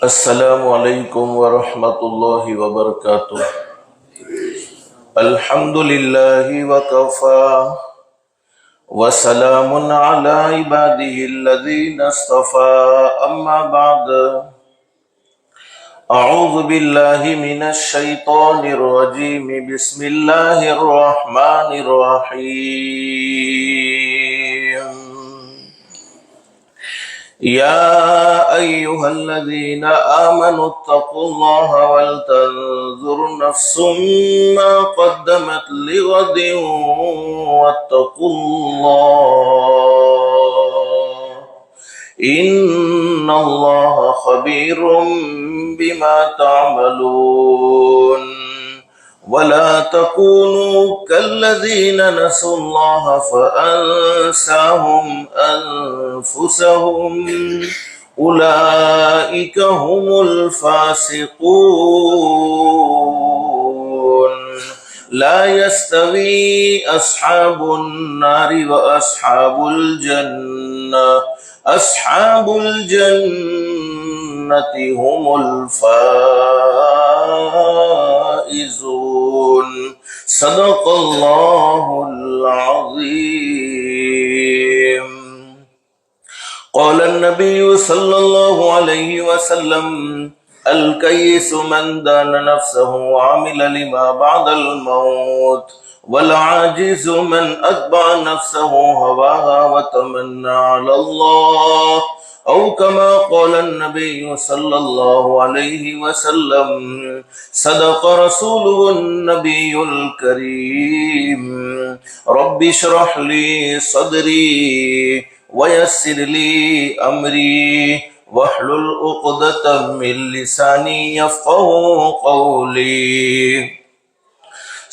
السلام علیکم ورحمۃ اللہ وبرکاتہ۔ الحمد للہ وکفی وسلام علی عباده الذین اصطفى، اما بعد، اعوذ باللہ من الشیطان الرجیم، بسم اللہ الرحمن الرحیم۔ يا أيها الذين آمنوا اتقوا الله ولتنظر نفس ما قدمت لغد واتقوا الله إن الله خبير بما تعملون، ولا تكونوا كالذين نسوا الله فأنساهم أنفسهم أولئك هم الفاسقون۔ لا يستوي أصحاب النار وأصحاب الجنة، أصحاب الجنة هم الفائزون۔ صدق اللہ العظیم۔ قال النبی صلی اللہ علیہ وسلم: الکیس من دان نفسه وعمل لما بعد الموت، والعاجز من اتبع نفسه هواها وتمنى على الله، او كما قال النبي صلى الله عليه وسلم: صدق رسوله النبي الكريم۔ رب اشرح لي صدري ويسر لي أمري واحلل عقدة من لساني يفقهوا قولي۔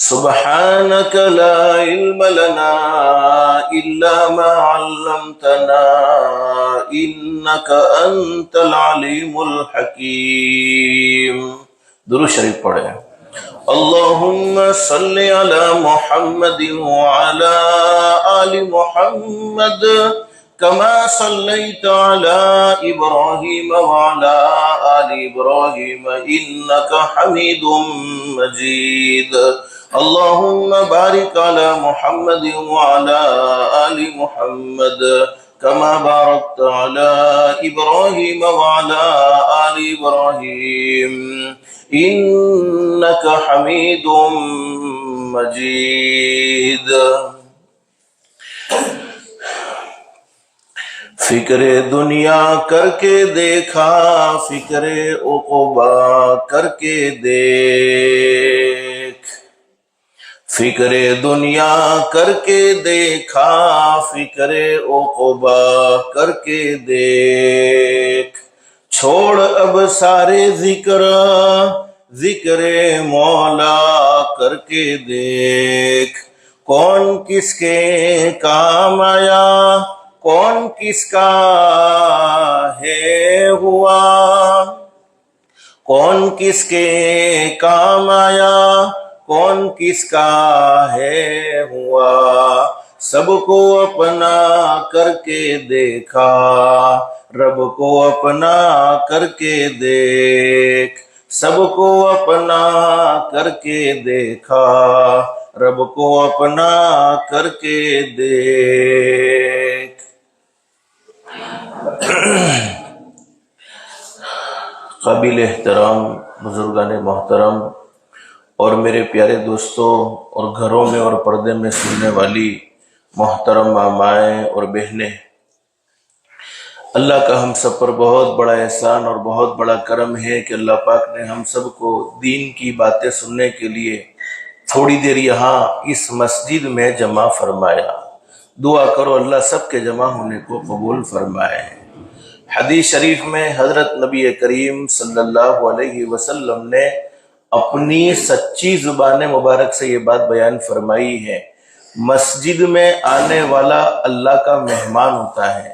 سبحانك لا علم لنا إلا ما علمتنا إنك أنت العليم الحكيم۔ درود شریف پڑھیں۔ اللهم صل على محمد وعلى آل محمد كما صليت على إبراهيم وعلى آل إبراهيم إنك حميد مجيد۔ اللهم بارك على محمد وعلى آل محمد كما باركت على إبراهيم وعلى آل إبراهيم إنك حميد مجيد۔ فکر دنیا کر کے دیکھا، فکر عقبا کر کے دیکھ، فکر دنیا کر کے دیکھا، فکر عقبا کر کے دیکھ، چھوڑ اب سارے ذکر، ذکر مولا کر کے دیکھ، کون کس کے کام آیا، کون کس کا ہے ہوا، کون کس کے کام آیا، کون کس کا ہے ہوا، سب کو اپنا کر کے دیکھا، رب کو اپنا کر کے دیکھ، سب کو اپنا کر کے دیکھا، رب کو اپنا کر کے دیکھ۔ قابل احترام بزرگان محترم اور میرے پیارے دوستوں اور گھروں میں اور پردے میں سننے والی محترم مائیں اور بہنیں، اللہ کا ہم سب پر بہت بڑا احسان اور بہت بڑا کرم ہے کہ اللہ پاک نے ہم سب کو دین کی باتیں سننے کے لیے تھوڑی دیر یہاں اس مسجد میں جمع فرمایا۔ دعا کرو اللہ سب کے جمع ہونے کو قبول فرمائے۔ حدیث شریف میں حضرت نبی کریم صلی اللہ علیہ وسلم نے اپنی سچی زبان مبارک سے یہ بات بیان فرمائی ہے، مسجد میں آنے والا اللہ کا مہمان ہوتا ہے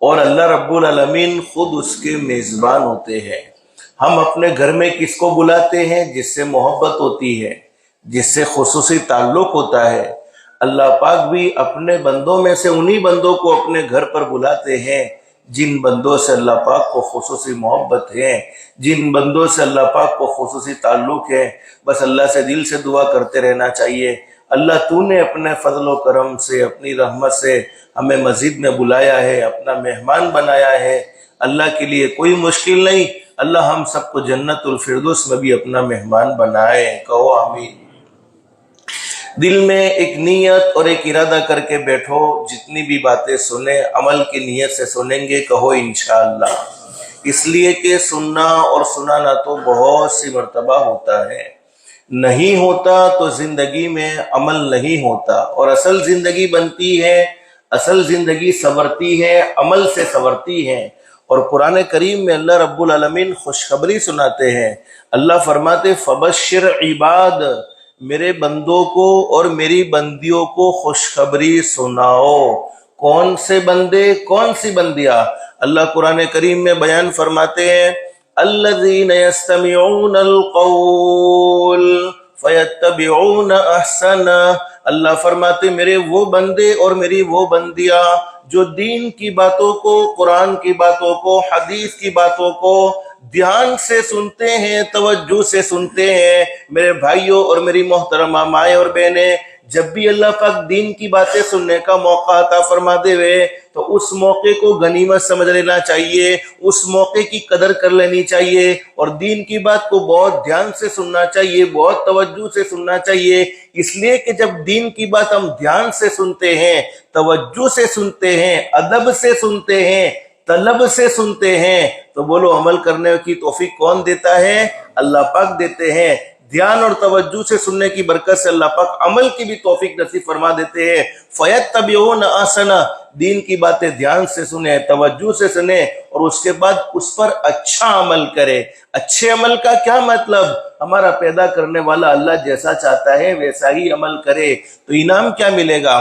اور اللہ رب العالمین خود اس کے میزبان ہوتے ہیں۔ ہم اپنے گھر میں کس کو بلاتے ہیں؟ جس سے محبت ہوتی ہے، جس سے خصوصی تعلق ہوتا ہے۔ اللہ پاک بھی اپنے بندوں میں سے انہی بندوں کو اپنے گھر پر بلاتے ہیں جن بندوں سے اللہ پاک کو خصوصی محبت ہے، جن بندوں سے اللہ پاک کو خصوصی تعلق ہے، بس اللہ سے دل سے دعا کرتے رہنا چاہیے۔ اللہ تو نے اپنے فضل و کرم سے، اپنی رحمت سے ہمیں مسجد میں بلایا ہے، اپنا مہمان بنایا ہے۔ اللہ کے لیے کوئی مشکل نہیں، اللہ ہم سب کو جنت الفردوس میں بھی اپنا مہمان بنائے، کہو آمین۔ دل میں ایک نیت اور ایک ارادہ کر کے بیٹھو، جتنی بھی باتیں سنیں عمل کی نیت سے سنیں گے، کہو انشاءاللہ۔ اس لیے کہ سننا اور سنانا تو بہت سی مرتبہ ہوتا ہے، نہیں ہوتا تو زندگی میں عمل نہیں ہوتا، اور اصل زندگی بنتی ہے، اصل زندگی سنورتی ہے، عمل سے سنورتی ہے۔ اور قرآن کریم میں اللہ رب العالمین خوشخبری سناتے ہیں۔ اللہ فرماتے فبشر عباد، میرے بندوں کو اور میری بندیوں کو خوشخبری سناؤ۔ کون سے بندے، کون سی بندیاں؟ اللہ قرآن کریم میں بیان فرماتے ہیں الذین یستمعون القول فیتبعون احسنہ۔ اللہ فرماتے میرے وہ بندے اور میری وہ بندیاں جو دین کی باتوں کو، قرآن کی باتوں کو، حدیث کی باتوں کو دھیان سے سنتے ہیں، توجہ سے سنتے ہیں۔ میرے بھائیوں اور میری محترمہ مائیں اور بہنیں، جب بھی اللہ پاک دین کی باتیں سننے کا موقع عطا فرما دے ہوئے تو اس موقع کو غنیمت سمجھ لینا چاہیے، اس موقع کی قدر کر لینی چاہیے، اور دین کی بات کو بہت دھیان سے سننا چاہیے، بہت توجہ سے سننا چاہیے۔ اس لیے کہ جب دین کی بات ہم دھیان سے سنتے ہیں، توجہ سے سنتے ہیں، ادب سے سنتے ہیں، طلب سے سنتے ہیں، تو بولو عمل کرنے کی توفیق کون دیتا ہے؟ اللہ پاک دیتے ہیں۔ دھیان اور توجہ سے سننے کی برکت سے اللہ پاک عمل کی بھی توفیق نصیب فرما دیتے ہیں۔ فَيَتَّبِعُونَ أَحْسَنَ، دین کی باتیں دھیان سے سنیں، توجہ سے سنیں، اور اس کے بعد اس پر اچھا عمل کرے۔ اچھے عمل کا کیا مطلب؟ ہمارا پیدا کرنے والا اللہ جیسا چاہتا ہے ویسا ہی عمل کرے، تو انعام کیا ملے گا؟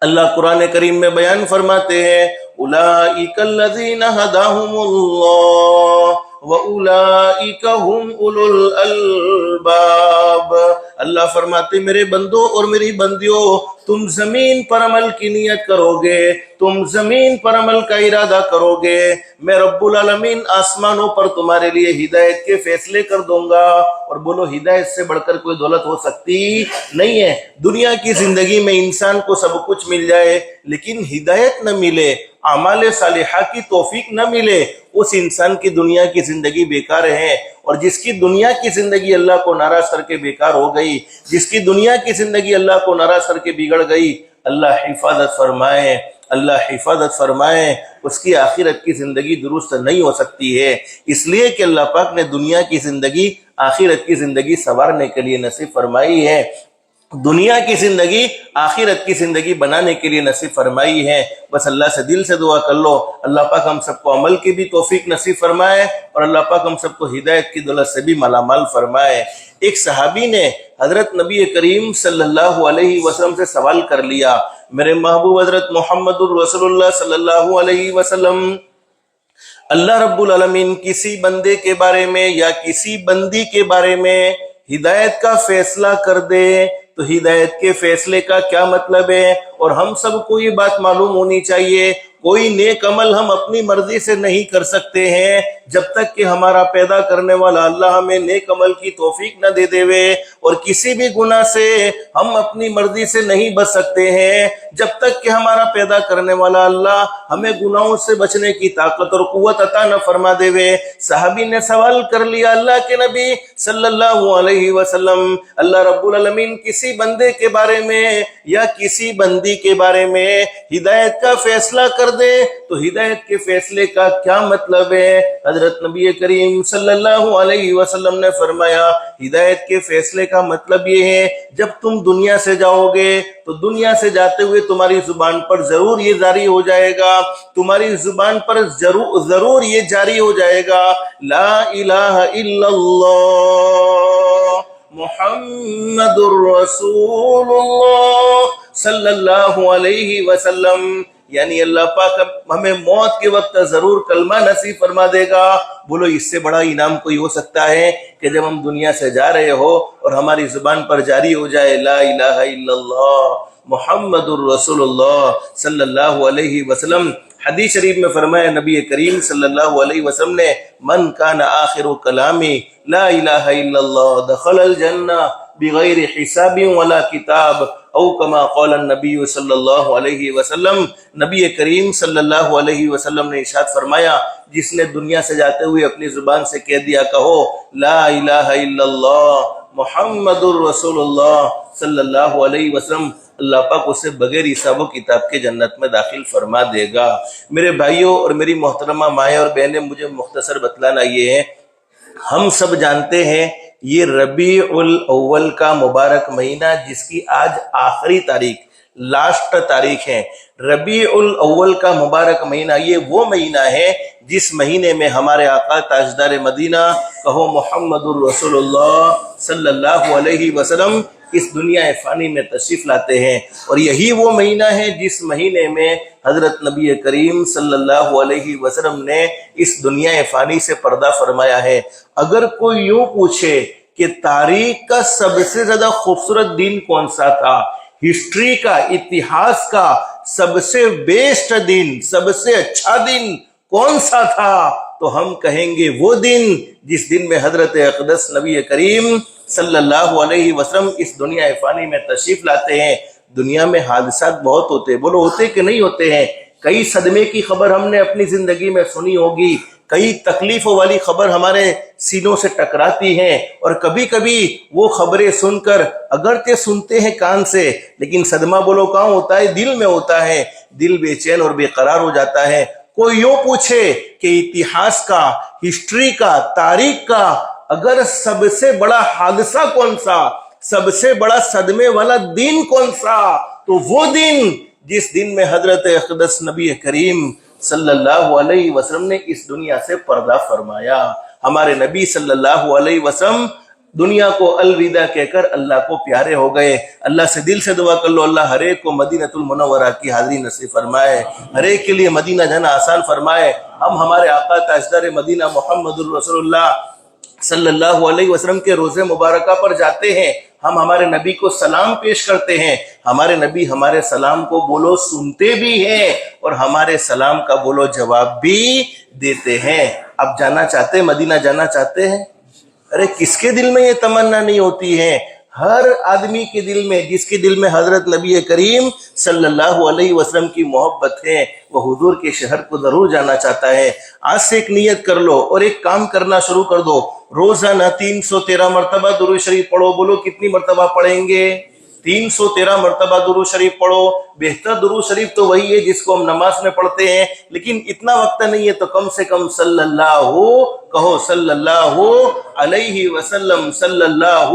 اللہ قرآن کریم میں بیان فرماتے ہیں اولئک الذین ھداھم اللہ وَأُولَئِكَ هُمْ أُولُو الْأَلْبَابِ۔ اللہ فرماتے میرے بندوں اور میری بندیوں، تم زمین پر عمل کی نیت کرو گے، تم زمین پر عمل کا ارادہ کرو گے، میں رب العالمین آسمانوں پر تمہارے لیے ہدایت کے فیصلے کر دوں گا۔ اور بولو ہدایت سے بڑھ کر کوئی دولت ہو سکتی نہیں ہے۔ دنیا کی زندگی میں انسان کو سب کچھ مل جائے لیکن ہدایت نہ ملے، اعمال صالحہ کی توفیق نہ ملے، اس انسان کی دنیا کی زندگی بیکار ہے۔ اور جس کی دنیا کی زندگی اللہ کو ناراض کر کے بیکار ہو گئی، جس کی دنیا کی زندگی اللہ کو ناراض کر کے بگڑ گئی، اللہ حفاظت فرمائے، اللہ حفاظت فرمائے، اس کی آخرت کی زندگی درست نہیں ہو سکتی ہے۔ اس لیے کہ اللہ پاک نے دنیا کی زندگی آخرت کی زندگی سنوارنے کے لیے نصیب فرمائی ہے، دنیا کی زندگی آخرت کی زندگی بنانے کے لیے نصیب فرمائی ہے۔ بس اللہ سے دل سے دعا کر لو، اللہ پاک ہم سب کو عمل کی بھی توفیق نصیب فرمائے، اور اللہ پاک ہم سب کو ہدایت کی دولت سے بھی مالا مال فرمائے۔ ایک صحابی نے حضرت نبی کریم صلی اللہ علیہ وسلم سے سوال کر لیا، میرے محبوب حضرت محمد الرسول اللہ صلی اللہ علیہ وسلم، اللہ رب العالمین کسی بندے کے بارے میں یا کسی بندی کے بارے میں ہدایت کا فیصلہ کر دے تو ہدایت کے فیصلے کا کیا مطلب ہے؟ اور ہم سب کو یہ بات معلوم ہونی چاہیے، کوئی نیک عمل ہم اپنی مرضی سے نہیں کر سکتے ہیں جب تک کہ ہمارا پیدا کرنے والا اللہ ہمیں نیک عمل کی توفیق نہ دے دے، اور کسی بھی گناہ سے ہم اپنی مرضی سے نہیں بچ سکتے ہیں جب تک کہ ہمارا پیدا کرنے والا اللہ ہمیں گناہوں سے بچنے کی طاقت اور قوت عطا نہ فرما دے۔ صحابی نے سوال کر لیا، اللہ کے نبی صلی اللہ علیہ وسلم، اللہ رب العالمین کسی بندے کے بارے میں یا کسی بندی کے بارے میں ہدایت کا فیصلہ کر دے تو ہدایت کے فیصلے کا کیا مطلب ہے؟ حضرت نبی کریم صلی اللہ علیہ وسلم نے فرمایا، ہدایت کے فیصلے کا مطلب یہ ہے جب تم دنیا سے جاؤ گے تو دنیا سے جاتے ہوئے تمہاری زبان پر ضرور یہ جاری ہو جائے گا، تمہاری زبان پر ضرور یہ جاری ہو جائے گا، لا الہ الا اللہ محمد الرسول اللہ صلی اللہ علیہ وسلم۔ یعنی اللہ پاک ہمیں موت کے وقت ضرور کلمہ نصیب فرما دے گا۔ بولو اس سے بڑا انعام کوئی ہو سکتا ہے کہ جب ہم دنیا سے جا رہے ہو اور ہماری زبان پر جاری ہو جائے لا الہ الا اللہ محمد الرسول اللہ صلی اللہ علیہ وسلم۔ حدیث شریف میں فرمایا نبی کریم صلی اللہ علیہ وسلم نے من کان آخر کلامی لا الہ الا اللہ دخل الجنہ بغیر حساب ولا کتاب او کما قال النبی صلی اللہ علیہ وسلم۔ نبی کریم صلی اللہ علیہ وسلم نے ارشاد فرمایا جس نے دنیا سے جاتے ہوئے اپنی زبان سے کہہ دیا کہو لا الہ الا اللہ محمد الرسول اللہ صلی اللہ علیہ وسلم، اللہ پاک اسے بغیر حساب و کتاب کے جنت میں داخل فرما دے گا۔ میرے بھائیوں اور میری محترمہ مائیں اور بہنیں، مجھے مختصر بتلانا یہ ہے، ہم سب جانتے ہیں یہ ربیع الاول کا مبارک مہینہ جس کی آج آخری تاریخ لاسٹ تاریخ ہے، ربیع الاول کا مبارک مہینہ یہ وہ مہینہ ہے جس مہینے میں ہمارے آقا تاجدار مدینہ کہو محمد الرسول اللہ صلی اللہ علیہ وسلم اس دنیا فانی میں تشریف لاتے ہیں، اور یہی وہ مہینہ ہے جس مہینے میں حضرت نبی کریم صلی اللہ علیہ وسلم نے اس دنیا فانی سے پردہ فرمایا ہے۔ اگر کوئی یوں پوچھے کہ تاریخ کا سب سے زیادہ خوبصورت دن کون سا تھا، ہسٹری کا، اتہاس کا سب سے بیسٹ دن، سب سے اچھا دن کون سا تھا، تو ہم کہیں گے وہ دن جس دن میں حضرت اقدس نبی کریم صلی اللہ علیہ وسلم اس دنیا فانی میں تشریف لاتے ہیں۔ دنیا میں حادثات بہت ہوتے ہیں، بولو ہوتے کہ نہیں ہوتے ہیں؟ کئی صدمے کی خبر ہم نے اپنی زندگی میں سنی ہوگی، کئی تکلیفوں والی خبر ہمارے سینوں سے ٹکراتی ہیں، اور کبھی کبھی وہ خبریں سن کر اگرچہ سنتے ہیں کان سے لیکن صدمہ بولو کہاں ہوتا ہے؟ دل میں ہوتا ہے، دل بے چین اور بے قرار ہو جاتا ہے۔ کوئی یوں پوچھے کہ اتہاس کا، ہسٹری کا، تاریخ کا اگر سب سے بڑا حادثہ کون سا، سب سے بڑا صدمے والا دن کون سا، تو وہ دن جس دن میں حضرت اقدس نبی کریم صلی اللہ علیہ وسلم نے اس دنیا سے پردہ فرمایا۔ ہمارے نبی صلی اللہ علیہ وسلم دنیا کو الوداع کہہ کر اللہ کو پیارے ہو گئے۔ اللہ سے دل سے دعا کر لو اللہ ہر ایک کو مدینۃ المنورہ کی حاضری نصیب فرمائے، ہر ایک کے لیے مدینہ جانا آسان فرمائے۔ ہم ہمارے آقا تاجدار مدینہ محمد الرسول اللہ صلی اللہ علیہ وسلم کے روزے مبارکہ پر جاتے ہیں، ہم ہمارے نبی کو سلام پیش کرتے ہیں، ہمارے نبی ہمارے سلام کو بولو سنتے بھی ہیں اور ہمارے سلام کا بولو جواب بھی دیتے ہیں۔ اب جانا چاہتے ہیں، مدینہ جانا چاہتے ہیں؟ ارے کس کے دل میں یہ تمنا نہیں ہوتی ہے؟ ہر آدمی کے دل میں، جس کے دل میں حضرت نبی کریم صلی اللہ علیہ وسلم کی محبت ہے، وہ حضور کے شہر کو ضرور جانا چاہتا ہے۔ آج سے ایک نیت کر لو اور ایک کام کرنا شروع کر دو، روزانہ 313 مرتبہ درود شریف پڑھو۔ بولو کتنی مرتبہ پڑھیں گے؟ 313 مرتبہ درود شریف پڑھو۔ بہتر درود شریف تو وہی ہے جس کو ہم نماز میں پڑھتے ہیں، لیکن اتنا وقت نہیں ہے تو کم سے کم صلی اللہ کہو، صلی اللہ علیہ وسلم، صلی اللہ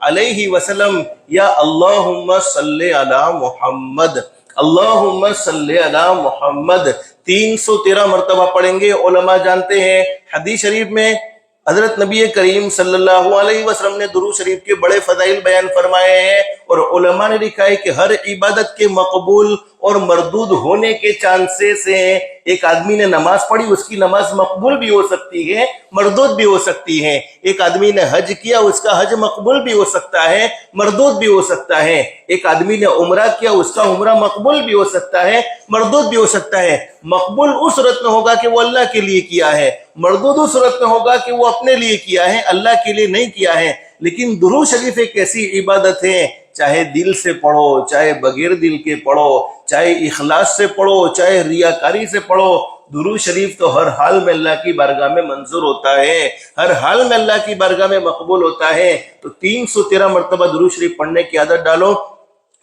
علیہ وسلم، یا اللہم صلی علی محمد، اللہم صلی علی محمد 313 مرتبہ پڑھیں گے۔ علماء جانتے ہیں حدیث شریف میں حضرت نبی کریم صلی اللہ علیہ وسلم نے درود شریف کے بڑے فضائل بیان فرمائے ہیں، اور علماء نے لکھا ہے کہ ہر عبادت کے مقبول اور مردود ہونے کے چانسز ہیں۔ ایک آدمی نے نماز پڑھی، اس کی نماز مقبول بھی ہو سکتی ہے، مردود بھی ہو سکتی ہے۔ ایک آدمی نے حج کیا، اس کا حج مقبول بھی ہو سکتا ہے، مردود بھی ہو سکتا ہے۔ ایک آدمی نے عمرہ کیا، اس کا عمرہ مقبول بھی ہو سکتا ہے، مردود بھی ہو سکتا ہے۔ مقبول اس صورت میں ہوگا کہ وہ اللہ کے لیے کیا ہے، مردود اس صورت میں ہوگا کہ وہ اپنے لیے کیا ہے، اللہ کے لیے نہیں کیا ہے۔ لیکن درود شریف ایک ایسی عبادت ہے، چاہے دل سے پڑھو، چاہے بغیر دل کے پڑھو، چاہے اخلاص سے پڑھو، چاہے ریاکاری سے پڑھو، درود شریف تو ہر حال میں اللہ کی بارگاہ میں منظور ہوتا ہے، ہر حال میں اللہ کی بارگاہ میں مقبول ہوتا ہے۔ تو 313 مرتبہ درود شریف پڑھنے کی عادت ڈالو،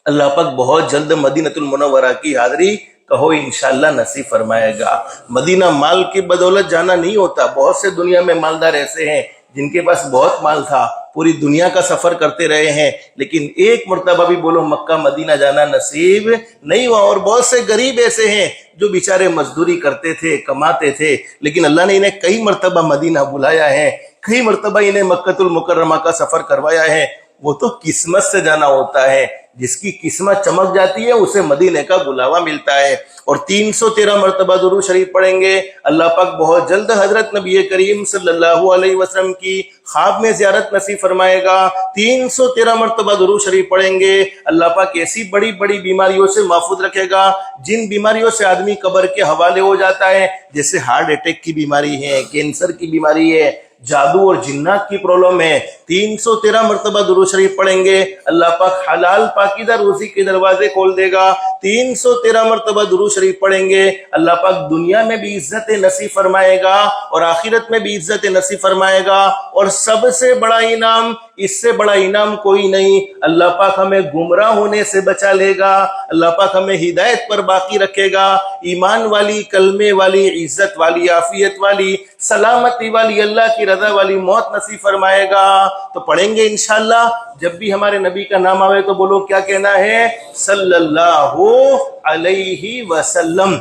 اللہ پاک بہت جلد مدینۃ المنورہ کی حاضری کہو انشاءاللہ نصیب فرمائے گا۔ مدینہ مال کی بدولت جانا نہیں ہوتا، بہت سے دنیا میں مالدار ایسے ہیں جن کے پاس بہت مال تھا، پوری دنیا کا سفر کرتے رہے ہیں، لیکن ایک مرتبہ بھی بولو مکہ مدینہ جانا نصیب نہیں ہوا۔ اور بہت سے غریب ایسے ہیں جو بیچارے مزدوری کرتے تھے، کماتے تھے، لیکن اللہ نے انہیں کئی مرتبہ مدینہ بلایا ہے، کئی مرتبہ انہیں مکہ المکرمہ کا سفر کروایا ہے۔ وہ تو قسمت سے جانا ہوتا ہے. جس کی قسمت چمک جاتی ہے اسے مدینے کا بلاوا ملتا ہے. اور 313 مرتبہ درود شریف پڑھیں گے. اللہ پاک بہت جلد حضرت نبی کریم صلی اللہ علیہ وسلم کی خواب میں زیارت نصیب فرمائے گا. 313 مرتبہ درود شریف پڑھیں گے. اللہ پاک ایسی بڑی بڑی بیماریوں سے محفوظ رکھے گا جن بیماریوں سے آدمی قبر کے حوالے ہو جاتا ہے، جیسے ہارٹ اٹیک کی بیماری ہے، کینسر کی بیماری ہے، جادو اور جنات کی پرابلم ہے. 313 مرتبہ درود شریف پڑھیں گے. اللہ پاک حلال پاکیزہ روزی کے دروازے کھول دے گا. 313 مرتبہ درود شریف پڑھیں گے. اللہ پاک دنیا میں بھی عزت نصیب فرمائے گا اور آخرت میں بھی عزت نصیب فرمائے گا. اور سب سے بڑا انعام، اس سے بڑا انعام کوئی نہیں. اللہ پاک ہمیں گمراہ ہونے سے بچا لے گا. اللہ پاک ہمیں ہدایت پر باقی رکھے گا. ایمان والی، کلمے والی، عزت والی، عافیت والی، سلامتی والی، اللہ کی رضا والی موت نصیب فرمائے گا. تو پڑھیں گے انشاءاللہ. جب بھی ہمارے نبی کا نام آئے تو بولو کیا کہنا ہے؟ صلی اللہ علیہ وسلم.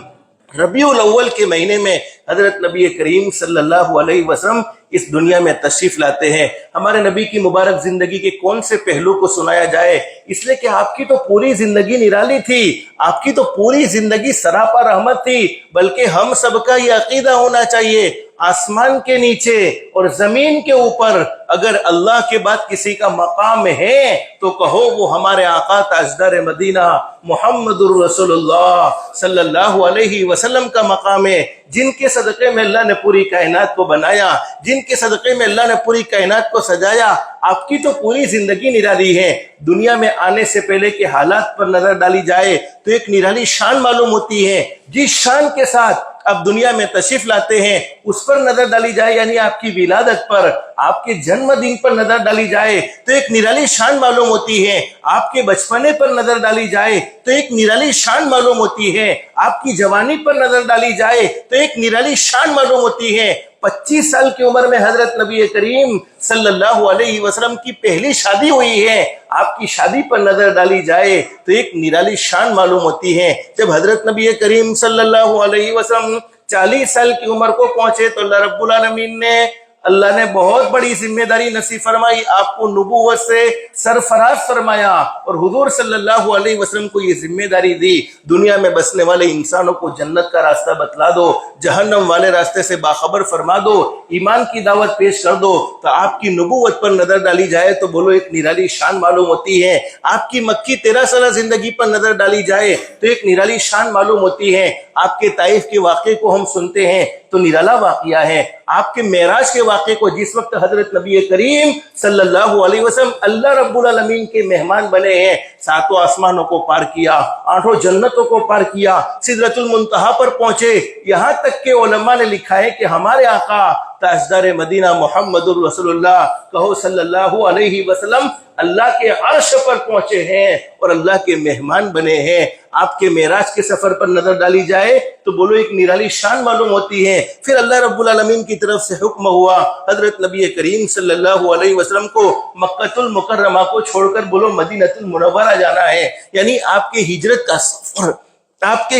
ربیع الاول کے مہینے میں حضرت نبی کریم صلی اللہ علیہ وسلم اس دنیا میں تشریف لاتے ہیں. ہمارے نبی کی مبارک زندگی کے کون سے پہلو کو سنایا جائے؟ اس لیے کہ آپ کی تو پوری زندگی نرالی تھی، آپ کی تو پوری زندگی سراپا رحمت تھی. بلکہ ہم سب کا یہ عقیدہ ہونا چاہیے، آسمان کے نیچے اور زمین کے اوپر اگر اللہ کے بعد کسی کا مقام ہے تو کہو وہ ہمارے آقا تاجدار مدینہ محمد الرسول اللہ صلی اللہ علیہ وسلم کا مقام ہے، جن کے صدقے میں اللہ نے پوری کائنات کو بنایا، جن کے صدقے میں اللہ نے پوری کائنات کو سجایا. آپ کی تو پوری زندگی نرالی ہے. دنیا میں آنے سے پہلے کے حالات پر نظر ڈالی جائے تو ایک نرالی شان معلوم ہوتی ہے. جس شان کے ساتھ اب دنیا میں تشریف لاتے ہیں اس پر نظر ڈالی جائے، یعنی آپ کی ولادت پر، آپ کے جنم دن پر نظر ڈالی جائے تو ایک نرالی شان معلوم ہوتی ہے. آپ کے بچپنے پر نظر ڈالی جائے تو ایک نرالی شان معلوم ہوتی ہے. آپ کی جوانی پر نظر ڈالی جائے تو ایک نرالی شان معلوم ہوتی ہے. 25 سال کی عمر میں حضرت نبی کریم صلی اللہ علیہ وسلم کی پہلی شادی ہوئی ہے. آپ کی شادی پر نظر ڈالی جائے تو ایک نرالی شان معلوم ہوتی ہے. جب حضرت نبی کریم صلی اللہ علیہ وسلم 40 سال کی عمر کو پہنچے تو اللہ رب العالمین نے اللہ نے بہت بڑی ذمہ داری نصیب فرمائی، آپ کو نبوت سے سرفراز فرمایا اور حضور صلی اللہ علیہ وسلم کو یہ ذمہ داری دی، دنیا میں بسنے والے انسانوں کو جنت کا راستہ بتلا دو، جہنم والے راستے سے باخبر فرما دو، ایمان کی دعوت پیش کر دو. تو آپ کی نبوت پر نظر ڈالی جائے تو بولو ایک نرالی شان معلوم ہوتی ہے. آپ کی مکی 13 سالہ زندگی پر نظر ڈالی جائے تو ایک نرالی شان معلوم ہوتی ہے. آپ کے طائف کے واقعے کو ہم سنتے ہیں تو نرالا واقعہ ہے. آپ کے معراج کے واقعے کو جس وقت حضرت نبی کریم صلی اللہ علیہ وسلم اللہ رب العالمین کے مہمان بنے ہیں، 7 آسمانوں کو پار کیا، 8 جنتوں کو پار کیا، سدرۃ المنتہا پر پہنچے. یہاں تک کہ علماء نے لکھا ہے کہ ہمارے آقا تاجدار مدینہ محمد الرسول اللہ کہو صلی اللہ علیہ وسلم اللہ کے عرش پر پہنچے ہیں اور اللہ کے مہمان بنے ہیں. آپ کے معراج کے سفر پر نظر ڈالی جائے تو بولو ایک نرالی شان معلوم ہوتی ہے. پھر اللہ رب العالمین کی طرف سے حکم ہوا حضرت نبی کریم صلی اللہ علیہ وسلم کو مکہ المکرمہ کو چھوڑ کر بولو مدینہ المنورہ جانا ہے. یعنی آپ کے ہجرت کا سفر، آپ کے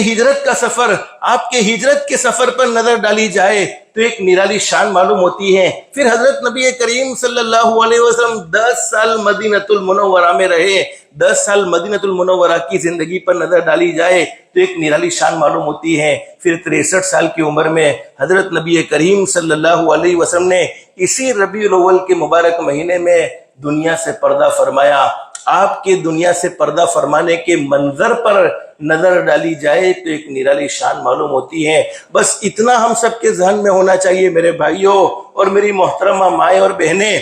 ہجرت کے سفر پر نظر ڈالی جائے تو ایک نرالی شان معلوم ہوتی ہے. پھر حضرت نبی کریم صلی اللہ علیہ وسلم 10 سال مدینہ المنورہ میں رہے. 10 سال مدینہ المنورہ کی زندگی پر نظر ڈالی جائے تو ایک نرالی شان معلوم ہوتی ہے. پھر 63 سال کی عمر میں حضرت نبی کریم صلی اللہ علیہ وسلم نے اسی ربیع الاول کے مبارک مہینے میں دنیا سے پردہ فرمایا. آپ کے دنیا سے پردہ فرمانے کے منظر پر نظر ڈالی جائے تو ایک نرالی شان معلوم ہوتی ہے. بس اتنا ہم سب کے ذہن میں ہونا چاہیے میرے بھائیوں اور میری محترمہ مائیں اور بہنیں.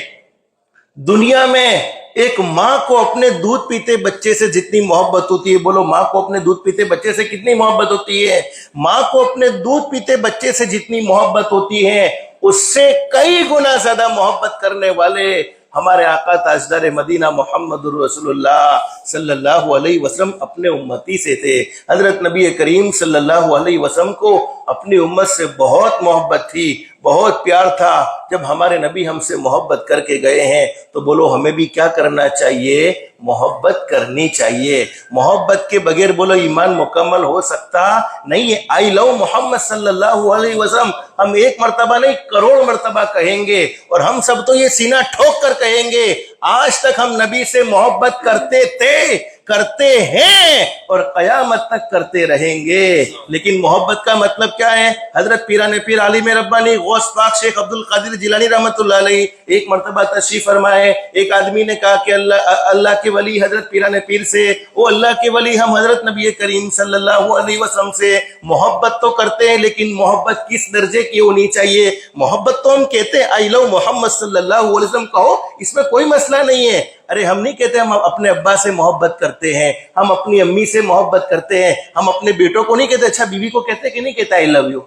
دنیا میں ایک ماں کو اپنے دودھ پیتے بچے سے جتنی محبت ہوتی ہے، بولو ماں کو اپنے دودھ پیتے بچے سے کتنی محبت ہوتی ہے؟ ماں کو اپنے دودھ پیتے بچے سے جتنی محبت ہوتی ہے اس سے کئی گنا زیادہ محبت کرنے والے ہمارے آقا تاجدار مدینہ محمد الرسول اللہ صلی اللہ علیہ وسلم اپنے امتی سے تھے. حضرت نبی کریم صلی اللہ علیہ وسلم کو اپنی امت سے بہت محبت تھی، بہت پیار تھا. جب ہمارے نبی ہم سے محبت کر کے گئے ہیں تو بولو ہمیں بھی کیا کرنا چاہیے؟ محبت کرنی چاہیے. محبت کے بغیر بولو ایمان مکمل ہو سکتا نہیں ہے. آئی لو محمد صلی اللہ علیہ وسلم ہم ایک مرتبہ نہیں کروڑ مرتبہ کہیں گے, اور ہم سب تو یہ سینہ ٹھوک کر کہیں گے آج تک ہم نبی سے محبت کرتے تھے, کرتے ہیں, اور قیامت تک کرتے رہیں گے. لیکن محبت کا مطلب کیا ہے؟ حضرت پیران پیر عالم ربانی غوث پاک شیخ عبد القادر جیلانی رحمۃ اللہ علیہ ایک مرتبہ تشریف فرمائے. ایک آدمی نے کہا کہ اللہ کے ولی حضرت پیران پیر سے, وہ اللہ کے ولی ہم حضرت نبی کریم صلی اللہ علیہ وسلم سے محبت تو کرتے ہیں, لیکن محبت کس درجے کی ہونی چاہیے؟ محبت تو ہم کہتے ہیں آئی لو محمد صلی اللہ علیہ وسلم کہو, اس میں کوئی مسئلہ نہیں ہے. ارے ہم نہیں کہتے ہم اپنے ابا سے محبت کرتے ہیں, ہم اپنی امی سے محبت کرتے ہیں, ہم اپنے بیٹوں کو نہیں کہتے. اچھا بیوی کو کہتے کہ نہیں کہتا آئی لو یو؟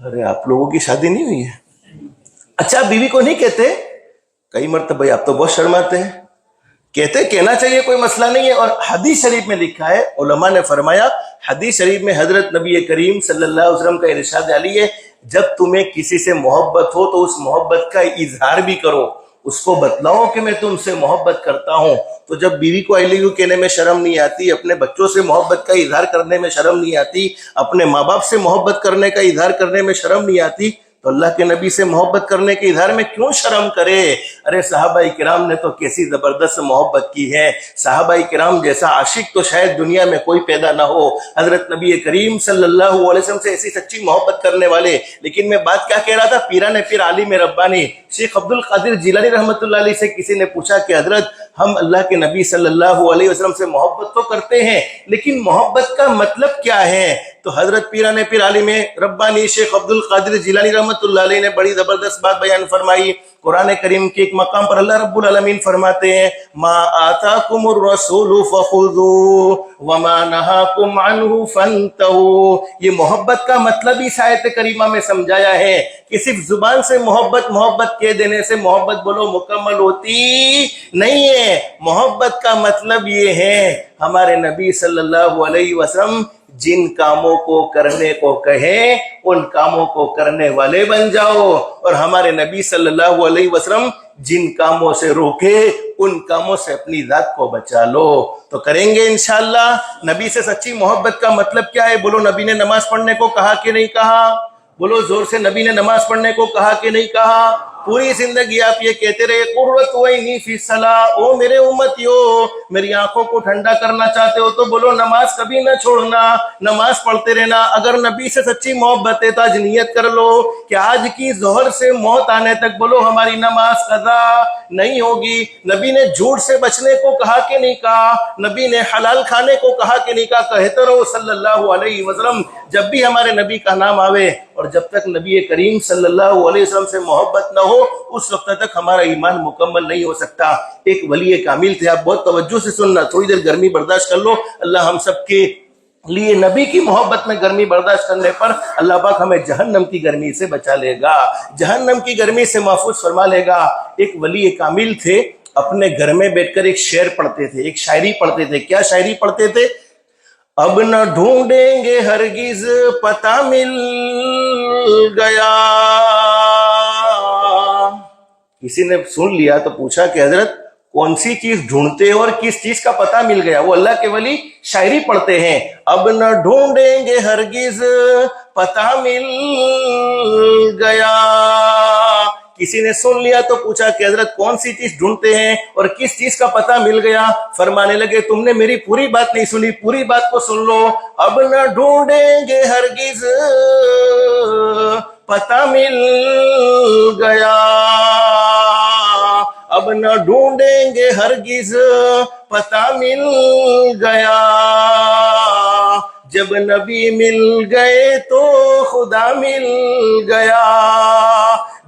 ارے آپ لوگوں کی شادی نہیں ہوئی ہے. اچھا بیوی کو نہیں کہتے؟ کئی مرتبہ آپ تو بہت شرماتے ہیں. کہتے, کہنا چاہیے, کوئی مسئلہ نہیں ہے. اور حدیث شریف میں لکھا ہے, علماء نے فرمایا حدیث شریف میں حضرت نبی کریم صلی اللہ علیہ وسلم کا ارشاد علی ہے, جب تمہیں کسی سے محبت ہو تو اس محبت کا اظہار بھی کرو, اس کو بتلاؤ کہ میں تم سے محبت کرتا ہوں. تو جب بیوی کو آئی لو یو کہنے میں شرم نہیں آتی, اپنے بچوں سے محبت کا اظہار کرنے میں شرم نہیں آتی, اپنے ماں باپ سے محبت کرنے کا اظہار کرنے میں شرم نہیں آتی, تو اللہ کے نبی سے محبت کرنے کے اظہار میں کیوں شرم کرے؟ ارے صحابہ کرام نے تو کیسی زبردست محبت کی ہے. صحابہ کرام جیسا عاشق تو شاید دنیا میں کوئی پیدا نہ ہو, حضرت نبی کریم صلی اللہ علیہ وسلم سے ایسی سچی محبت کرنے والے. لیکن میں بات کیا کہہ رہا تھا؟ پیران پیر عالم ربانی شیخ عبد القادر جیلانی رحمۃ اللہ علیہ سے کسی نے پوچھا کہ حضرت ہم اللہ کے نبی صلی اللہ علیہ وسلم سے محبت تو کرتے ہیں, لیکن محبت کا مطلب کیا ہے؟ تو حضرت پیران پیر عالم ربانی شیخ عبد القادر جیلانی رحمۃ اللہ علیہ نے بڑی زبردست بات بیان فرمائی. قرآن کریم کے ایک مقام پر اللہ رب العالمین فرماتے ہیں, ما آتاکم الرسول فخذوہ وما نہاکم عنہ فانتہوا. یہ محبت کا مطلب اس آیت کریمہ میں سمجھایا ہے کہ صرف زبان سے محبت کہہ دینے سے محبت بولو مکمل ہوتی نہیں ہے. محبت کا مطلب یہ ہے ہمارے نبی صلی اللہ علیہ وسلم جن کاموں کو کرنے کو کہیں ان کاموں کو کرنے والے بن جاؤ, اور ہمارے نبی صلی اللہ علیہ وسلم جن کاموں سے روکے ان کاموں سے اپنی ذات کو بچا لو. تو کریں گے انشاءاللہ. نبی سے سچی محبت کا مطلب کیا ہے؟ بولو نبی نے نماز پڑھنے کو کہا کہ نہیں کہا؟ بولو زور سے, نبی نے نماز پڑھنے کو کہا کہ نہیں کہا؟ پوری زندگی آپ یہ کہتے رہے قرۃ عینی فی الصلاۃ, او میرے امتیو میری آنکھوں کو ٹھنڈا کرنا چاہتے ہو تو بولو نماز کبھی نہ چھوڑنا, نماز پڑھتے رہنا. اگر نبی سے سچی محبت ہے تو آج نیت کر لو کہ آج کی ظہر سے موت آنے تک بولو ہماری نماز قضا نہیں ہوگی. نبی نے جھوٹ سے بچنے کو کہا کہ نہیں کہا؟ نبی نے حلال کھانے کو کہا کہ نہیں کہا؟ کہتے رہو صلی اللہ علیہ وسلم. جب بھی ہمارے نبی کا نام آوے, اور جب تک نبی کریم صلی اللہ علیہ وسلم سے محبت نہ ہو اس وقت تک ہمارا ایمان مکمل نہیں ہو سکتا. ایک ولی کامل تھے, آپ بہت توجہ سے سننا, تھوڑی دیر گرمی برداشت کر لو. اللہ ہم سب کے لیے نبی کی محبت میں گرمی برداشت کرنے پر اللہ پاک ہمیں جہنم کی گرمی سے بچا لے گا, جہنم کی گرمی سے محفوظ فرما لے گا. ایک ولی کامل تھے, اپنے گھر میں بیٹھ کر ایک شعر پڑھتے تھے, ایک شاعری پڑھتے تھے. کیا شاعری پڑھتے تھے؟ اب نہ ڈھونڈیں گے ہرگز پتہ مل گیا. کسی نے سن لیا تو پوچھا کہ حضرت کون سی چیز ڈھونڈتے ہو اور کس چیز کا پتہ مل گیا؟ وہ اللہ کے ولی شاعری پڑھتے ہیں, اب نہ ڈھونڈیں گے ہرگز پتہ مل گیا. کسی نے سن لیا تو پوچھا کہ حضرت کون سی چیز ڈھونڈتے ہیں اور کس چیز کا پتہ مل گیا؟ فرمانے لگے تم نے میری پوری بات نہیں سنی, پوری بات کو سن لو. اب نہ ڈھونڈیں گے ہرگز پتہ مل گیا, اب نہ ڈھونڈیں گے ہرگز پتہ مل گیا. جب نبی مل گئے تو خدا مل گیا,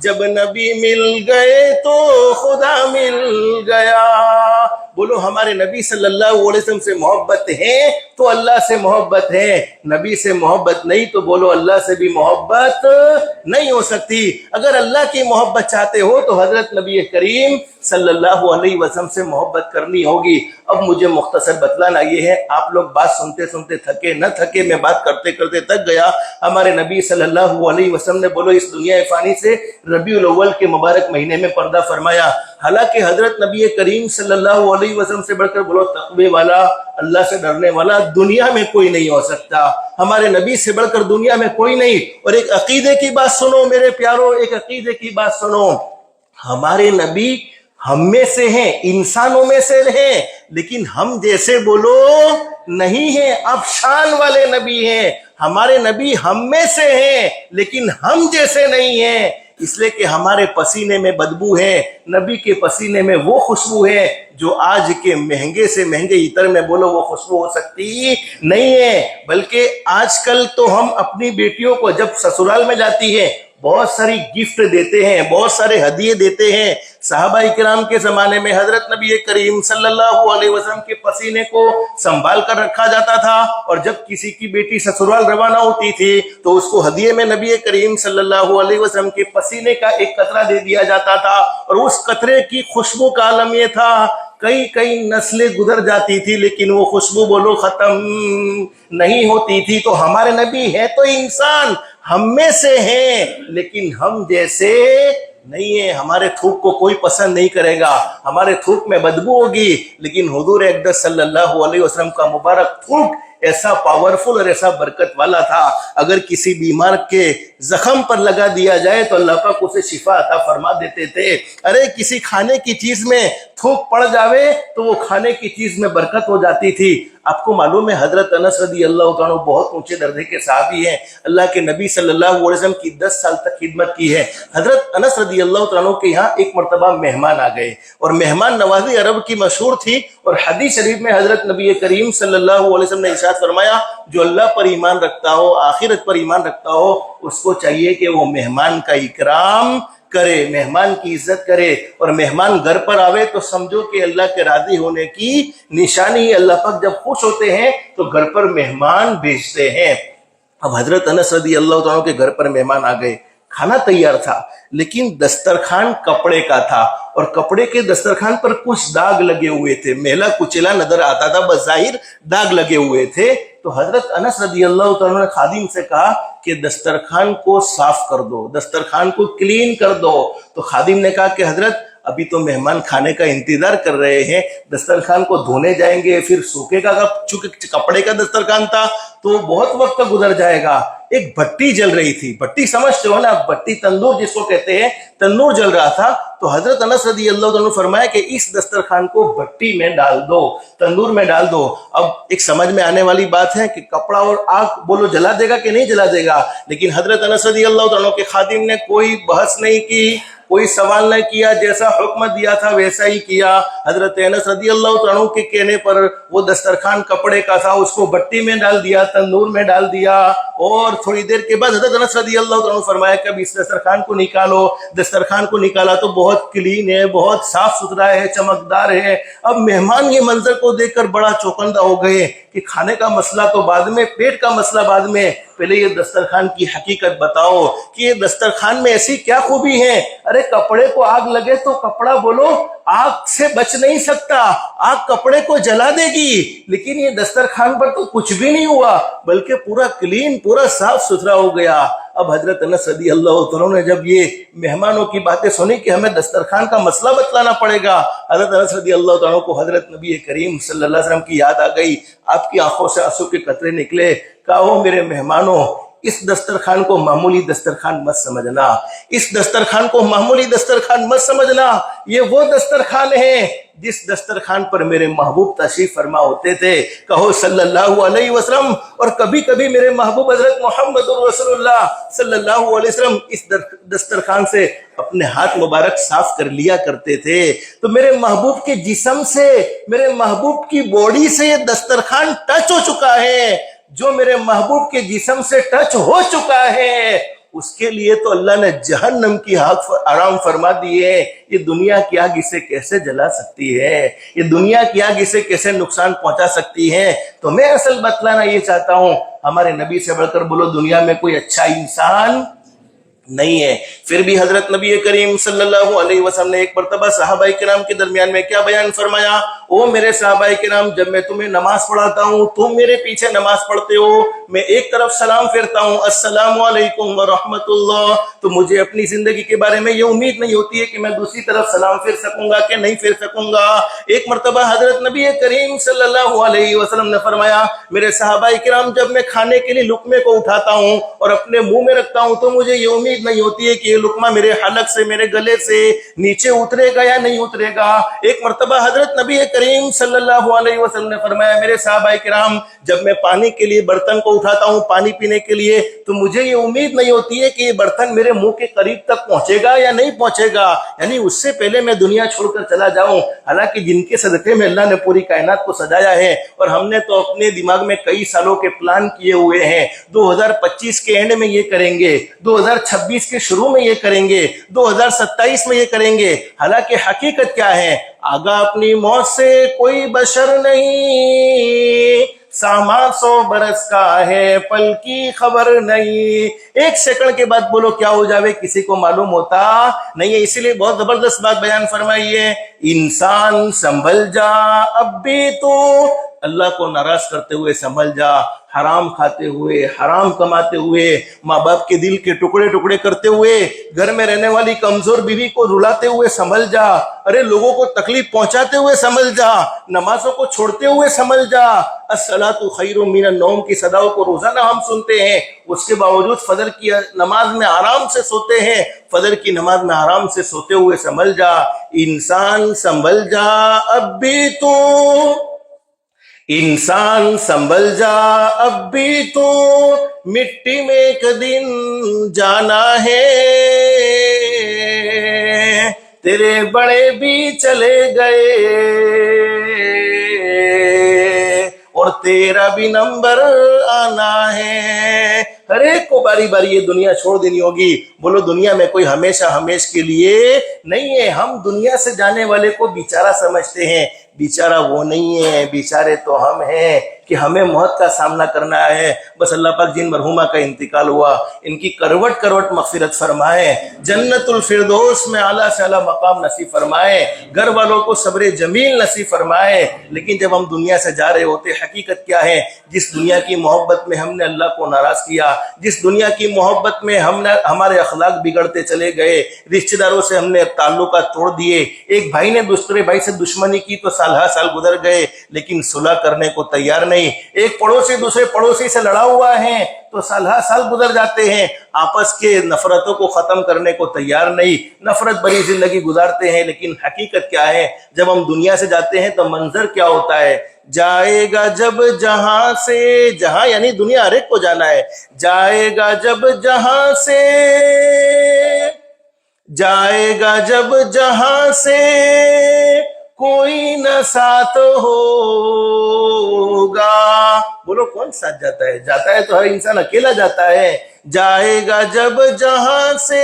جب نبی مل گئے تو خدا مل گیا. بولو ہمارے نبی صلی اللہ علیہ وسلم سے محبت ہے تو اللہ سے محبت ہے، نبی سے محبت نہیں تو بولو اللہ سے بھی محبت نہیں ہو سکتی۔ اگر اللہ کی محبت چاہتے ہو تو حضرت نبی کریم صلی اللہ علیہ وسلم سے محبت کرنی ہوگی۔ اب مجھے مختصر بتلانا یہ ہے، آپ لوگ بات سنتے سنتے تھکے نہ تھکے، میں بات کرتے کرتے تھک گیا۔ ہمارے نبی صلی اللہ علیہ وسلم نے بولو اس دنیا فانی سے ربیع الاول کے مبارک مہینے میں پردہ فرمایا۔ حالانکہ حضرت نبی کریم صلی اللہ علیہ وسلم سے بڑھ کر بولو تقوی والا، اللہ سے ڈرنے والا دنیا میں کوئی نہیں ہو سکتا، ہمارے نبی سے بڑھ کر دنیا میں کوئی نہیں۔ اور ایک عقیدے کی بات سنو میرے پیارو، ایک عقیدے کی بات سنو، ہمارے نبی ہم میں سے ہیں، انسانوں میں سے ہیں، لیکن ہم جیسے بولو نہیں ہیں، اب شان والے نبی ہیں۔ ہمارے نبی ہم میں سے ہیں لیکن ہم جیسے نہیں ہیں، اس لیے کہ ہمارے پسینے میں بدبو ہے، نبی کے پسینے میں وہ خوشبو ہے جو آج کے مہنگے سے مہنگے عطر میں بولو وہ خوشبو ہو سکتی نہیں ہے۔ بلکہ آج کل تو ہم اپنی بیٹیوں کو جب سسرال میں جاتی ہے بہت ساری گفٹ دیتے ہیں، بہت سارے ہدیے دیتے ہیں۔ صحابہ کرام کے زمانے میں حضرت نبی کریم صلی اللہ علیہ وسلم کے پسینے کو سنبھال کر رکھا جاتا تھا، اور جب کسی کی بیٹی سسرال روانہ ہوتی تھی تو اس کو ہدیے میں نبی کریم صلی اللہ علیہ وسلم کے پسینے کا ایک قطرہ دے دیا جاتا تھا، اور اس قطرے کی خوشبو کا عالم یہ تھا کئی نسلیں گزر جاتی تھی لیکن وہ خوشبو بولو ختم نہیں ہوتی تھی۔ تو ہمارے نبی ہے تو انسان، ہم میں سے ہیں لیکن ہم جیسے نہیں ہیں۔ ہمارے تھوک کو کوئی پسند نہیں کرے گا، ہمارے تھوک میں بدبو ہوگی، لیکن حضور اقدس صلی اللہ علیہ وسلم کا مبارک تھوک ایسا پاورفل اور ایسا برکت والا تھا، اگر کسی بیمار کے زخم پر لگا دیا جائے تو اللہ پاک اسے شفا عطا فرما دیتے تھے۔ ارے کسی کھانے کی چیز میں تھوک پڑ جاوے تو وہ کھانے کی چیز میں برکت ہو جاتی تھی۔ آپ کو معلوم ہے حضرت انس رضی اللہ عنہ بہت اونچے درجے کے صحابی ہیں، اللہ کے نبی صلی اللہ علیہ وسلم کی 10 سال تک خدمت کی ہے۔ حضرت انس رضی اللہ عنہ کے یہاں ایک مرتبہ مہمان آ گئے، اور مہمان نوازی عرب کی مشہور تھی، اور حدیث شریف میں حضرت نبی کریم صلی اللہ علیہ وسلم نے ارشاد فرمایا جو اللہ پر ایمان رکھتا ہو، آخرت پر ایمان رکھتا ہو، اس کو چاہیے کہ وہ مہمان کا اکرام کرے، مہمان کی عزت کرے، اور مہمان گھر پر آوے تو سمجھو کہ اللہ کے راضی ہونے کی نشانی ہے۔ اللہ پاک جب خوش ہوتے ہیں تو گھر پر مہمان بھیجتے ہیں۔ اب حضرت انس رضی اللہ عنہ کے گھر پر مہمان آ گئے، کھانا تیار تھا لیکن دسترخوان کپڑے کا تھا، اور کپڑے کے دسترخوان پر کچھ داغ لگے ہوئے تھے، میلا کچلا نظر آتا تھا، بظاہر داغ لگے ہوئے تھے۔ تو حضرت انس رضی اللہ عنہ نے خادم سے کہا کہ دسترخوان کو صاف کر دو، دسترخوان کو کلین کر دو۔ تو خادم نے کہا کہ حضرت ابھی تو مہمان کھانے کا انتظار کر رہے ہیں، دسترخوان کو دھونے جائیں گے پھر سوکھے گا، چونکہ کپڑے کا دسترخوان تھا تو بہت وقت گزر جائے گا۔ ایک بھٹی جل رہی تھی، بھٹی سمجھتے ہو نا، بھٹی تندور جس کو کہتے ہیں، تندور جل رہا تھا۔ تو حضرت انس رضی اللہ عنہ فرمایا کہ اس دسترخوان کو بھٹی میں ڈال دو، تندور میں ڈال دو۔ اب ایک سمجھ میں آنے والی بات ہے کہ کپڑا اور آگ بولو جلا دے گا کہ نہیں جلا دے گا، لیکن حضرت انس رضی اللہ عنہ کے خادم نے کوئی بحث نہیں کی، کوئی سوال نہ کیا، جیسا حکم دیا تھا ویسا ہی کیا۔ حضرت انس رضی اللہ عنہ کے کہنے پر وہ دسترخوان کپڑے کا تھا، اس کو بھٹی میں ڈال دیا، تندور میں ڈال دیا، اور تھوڑی دیر کے بعد حضرت انس رضی اللہ عنہ فرمایا کہ اب اس دسترخوان کو نکالو۔ دسترخوان کو نکالا تو بہت کلین ہے، بہت صاف ستھرا ہے، چمکدار ہے۔ اب مہمان یہ منظر کو دیکھ کر بڑا چوکندہ ہو گئے کہ کھانے کا مسئلہ تو بعد میں، پیٹ کا مسئلہ بعد میں، پہلے یہ دسترخوان کی حقیقت بتاؤ کہ یہ دسترخوان میں ایسی کیا خوبی ہے۔ ارے کپڑے کو آگ لگے تو کپڑا بولو آگ سے بچ نہیں سکتا، آگ کپڑے کو جلا دے گی، لیکن یہ دسترخوان پر تو کچھ بھی نہیں ہوا بلکہ پورا کلین، پورا صاف ستھرا ہو گیا۔ اب حضرت انس رضی اللہ عنہ نے جب یہ مہمانوں کی باتیں سنی کہ ہمیں دسترخوان کا مسئلہ بتلانا پڑے گا، حضرت انس رضی اللہ عنہ کو حضرت نبی کریم صلی اللہ علیہ وسلم کی یاد آ گئی، آپ کی آنکھوں سے آنسو کے قطرے نکلے۔ کہا او میرے مہمانوں، اس دسترخوان کو معمولی دسترخوان مت سمجھنا، اس دسترخوان کو معمولی دسترخوان مت سمجھنا، یہ وہ دسترخوان ہے جس دسترخوان پر میرے محبوب تشریف فرما ہوتے تھے، کہو صلی اللہ علیہ وسلم۔ اور کبھی کبھی میرے محبوب حضرت محمد رسول اللہ صلی اللہ علیہ وسلم اس دسترخوان سے اپنے ہاتھ مبارک صاف کر لیا کرتے تھے۔ تو میرے محبوب کے جسم سے، میرے محبوب کی باڈی سے یہ دسترخوان ٹچ ہو چکا ہے۔ جو میرے محبوب کے جسم سے ٹچ ہو چکا ہے اس کے لیے تو اللہ نے جہنم کی آگ آرام فرما دی ہے. یہ دنیا کی آگ اسے کیسے جلا سکتی ہے؟ یہ دنیا کی آگ اسے کیسے نقصان پہنچا سکتی ہے؟ تو میں اصل بتلانا یہ چاہتا ہوں، ہمارے نبی سے بڑھ کر بولو دنیا میں کوئی اچھا انسان نہیں ہے. پھر بھی حضرت نبی کریم صلی اللہ علیہ وسلم نے ایک مرتبہ صحابہ کرام کے درمیان میں کیا بیان فرمایا؟ او میرے صحابہ کرام، جب میں تمہیں نماز پڑھاتا ہوں تم میرے پیچھے نماز پڑھتے ہو، میں ایک طرف سلام پھیرتا ہوں السلام علیکم ورحمت اللہ، تو مجھے اپنی زندگی کے بارے میں یہ امید نہیں ہوتی ہے کہ میں دوسری طرف سلام پھیر سکوں گا کہ نہیں پھیر سکوں گا. ایک مرتبہ حضرت نبی کریم صلی اللہ علیہ وسلم نے فرمایا میرے صحابہ کرام، جب میں کھانے کے لیے لقمے کو اٹھاتا ہوں اور اپنے منہ میں رکھتا ہوں تو مجھے یہ امید نہیں ہوتی ہے کہ یہ لقمہ میرے حلق سے، میرے گلے سے نیچے اترے گا یا نہیں اترے گا. ایک مرتبہ حضرت نبی کریم صلی اللہ علیہ وسلم نے فرمایا میرے صحابہ کرام، جب میں پانی کے لیے برتن کو اٹھاتا ہوں پانی پینے کے لیے تو مجھے یہ امید نہیں ہوتی ہے کہ یہ برتن میرے منہ کے قریب تک پہنچے گا یا نہیں پہنچے گا، یعنی اس سے پہلے میں دنیا چھوڑ کر چلا جاؤں. حالانکہ جن کے صدقے میں اللہ نے پوری کائنات کو سجایا ہے، اور ہم نے تو اپنے دماغ میں کئی سالوں کے پلان کیے ہوئے ہیں، 2025 کے اینڈ میں یہ کریں گے، 2026 کے شروع میں یہ کریں گے، 2027 میں یہ کریں گے. حالانکہ حقیقت کیا ہے؟ آگاہ اپنی موت سے کوئی بشر نہیں، ساما 100 برس کا ہے پل کی خبر نہیں. ایک سیکنڈ کے بعد بولو کیا ہو جاوے کسی کو معلوم ہوتا نہیں ہے. اسی لیے بہت زبردست بات بیان فرمائی ہے، انسان سنبھل جا اب بھی تو، اللہ کو ناراض کرتے ہوئے سنبھل جا، حرام کھاتے ہوئے، حرام کماتے ہوئے، ماں باپ کے دل کے ٹکڑے ٹکڑے کرتے ہوئے، گھر میں رہنے والی کمزور بیوی کو رلاتے ہوئے سنبھل جا، ارے لوگوں کو تکلیف پہنچاتے ہوئے سنبھل جا، نمازوں کو چھوڑتے ہوئے سنبھل جا. الصلاۃ خیر من النوم کی صداؤں کو روزانہ ہم سنتے ہیں، اس کے باوجود فجر کی نماز میں آرام سے سوتے ہیں. فجر کی نماز میں آرام سے سوتے ہوئے سنبھل جا، انسان سنبھل جا اب بھی تو، انسان سنبھل جا اب بھی تو، مٹی میں ایک دن جانا ہے، تیرے بڑے بھی چلے گئے اور تیرا بھی نمبر آنا ہے. ہر ایک کو باری باری یہ دنیا چھوڑ دینی ہوگی. بولو دنیا میں کوئی ہمیشہ ہمیش کے لیے نہیں ہے. ہم دنیا سے جانے والے کو بیچارہ سمجھتے ہیں، بیچارہ وہ نہیں ہے، بیچارے تو ہم ہیں کہ ہمیں موت کا سامنا کرنا ہے. بس اللہ پاک جن مرحومہ کا انتقال ہوا ان کی کروٹ کروٹ مغفرت فرمائے، جنت الفردوس میں اعلیٰ سے اعلیٰ مقام نصیب فرمائے، گھر والوں کو صبر جمیل نصیب فرمائے. لیکن جب ہم دنیا سے جا رہے ہوتے حقیقت کیا ہے؟ جس دنیا کی محبت میں ہم نے اللہ کو ناراض کیا، جس دنیا کی محبت میں ہم نے ہمارے اخلاق بگڑتے چلے گئے، رشتہ داروں سے ہم نے تعلقات توڑ دیے، ایک بھائی نے دوسرے بھائی سے دشمنی کی تو سال ہر سال گزر گئے لیکن صلح کرنے کو تیار نہیں، ایک پڑوسی دوسرے پڑوسی سے لڑا ہوا ہے تو سال ہر سال گزر جاتے ہیں، آپس کے نفرتوں کو ختم کرنے کو تیار نہیں، نفرت بری زندگی گزارتے ہیں. لیکن حقیقت کیا ہے؟ جب ہم دنیا سے جاتے ہیں تو منظر کیا ہوتا ہے؟ جائے گا جب جہاں سے، جہاں یعنی دنیا ہر ایک کو جانا ہے، جائے گا جب جہاں سے، جائے گا جب جہاں سے کوئی نہ ساتھ ہوگا. بولو کون ساتھ جاتا ہے؟ جاتا ہے تو ہر انسان اکیلا جاتا ہے. جائے گا جب جہاں سے